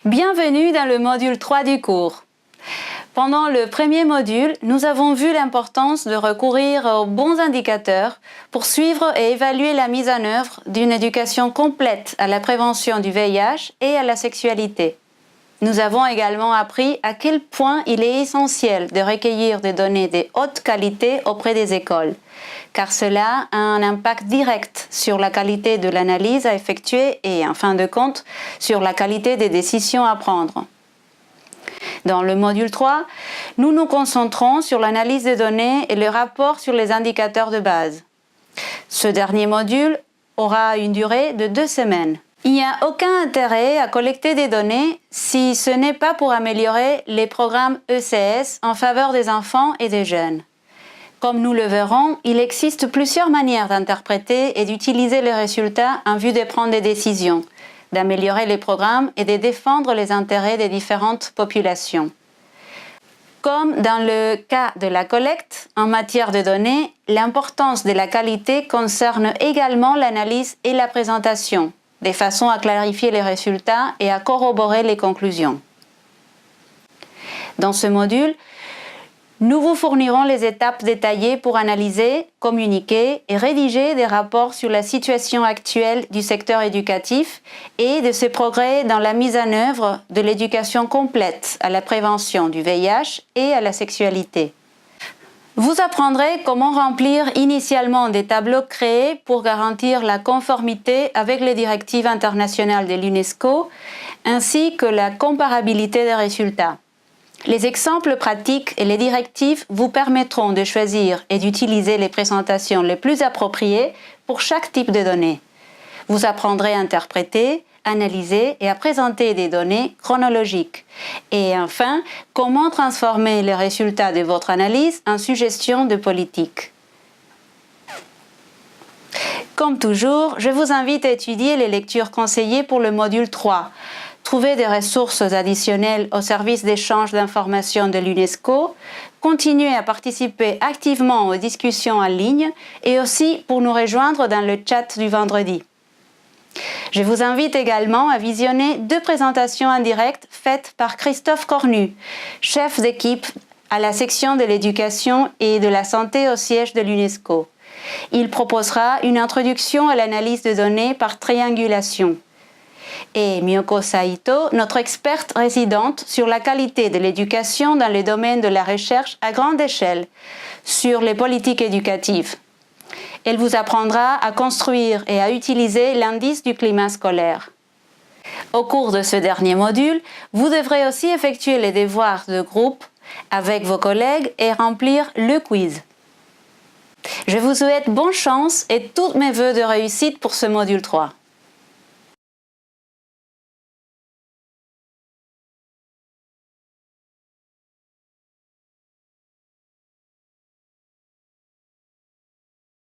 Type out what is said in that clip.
Bienvenue dans le module 3 du cours. Pendant le premier module, nous avons vu l'importance de recourir aux bons indicateurs pour suivre et évaluer la mise en œuvre d'une éducation complète à la prévention du VIH et à la sexualité. Nous avons également appris à quel point il est essentiel de recueillir des données de haute qualité auprès des écoles, car cela a un impact direct sur la qualité de l'analyse à effectuer et, en fin de compte, sur la qualité des décisions à prendre. Dans le module 3, nous nous concentrons sur l'analyse des données et le rapport sur les indicateurs de base. Ce dernier module aura une durée de 2 semaines. Il n'y a aucun intérêt à collecter des données si ce n'est pas pour améliorer les programmes ECS en faveur des enfants et des jeunes. Comme nous le verrons, il existe plusieurs manières d'interpréter et d'utiliser les résultats en vue de prendre des décisions, d'améliorer les programmes et de défendre les intérêts des différentes populations. Comme dans le cas de la collecte, en matière de données, l'importance de la qualité concerne également l'analyse et la présentation, de façon à clarifier les résultats et à corroborer les conclusions. Dans ce module, nous vous fournirons les étapes détaillées pour analyser, communiquer et rédiger des rapports sur la situation actuelle du secteur éducatif et de ses progrès dans la mise en œuvre de l'éducation complète à la prévention du VIH et à la sexualité. Vous apprendrez comment remplir initialement des tableaux créés pour garantir la conformité avec les directives internationales de l'UNESCO, ainsi que la comparabilité des résultats. Les exemples pratiques et les directives vous permettront de choisir et d'utiliser les présentations les plus appropriées pour chaque type de données. Vous apprendrez à interpréter, analyser et à présenter des données chronologiques. Et enfin, comment transformer les résultats de votre analyse en suggestions de politique. Comme toujours, je vous invite à étudier les lectures conseillées pour le module 3. Trouver des ressources additionnelles au service d'échange d'informations de l'UNESCO, continuer à participer activement aux discussions en ligne et aussi pour nous rejoindre dans le chat du vendredi. Je vous invite également à visionner 2 présentations en direct faites par Christophe Cornu, chef d'équipe à la section de l'éducation et de la santé au siège de l'UNESCO. Il proposera une introduction à l'analyse de données par triangulation. Et Miyoko Saito, notre experte résidente sur la qualité de l'éducation dans le domaine de la recherche à grande échelle, sur les politiques éducatives. Elle vous apprendra à construire et à utiliser l'indice du climat scolaire. Au cours de ce dernier module, vous devrez aussi effectuer les devoirs de groupe avec vos collègues et remplir le quiz. Je vous souhaite bonne chance et tous mes vœux de réussite pour ce module 3.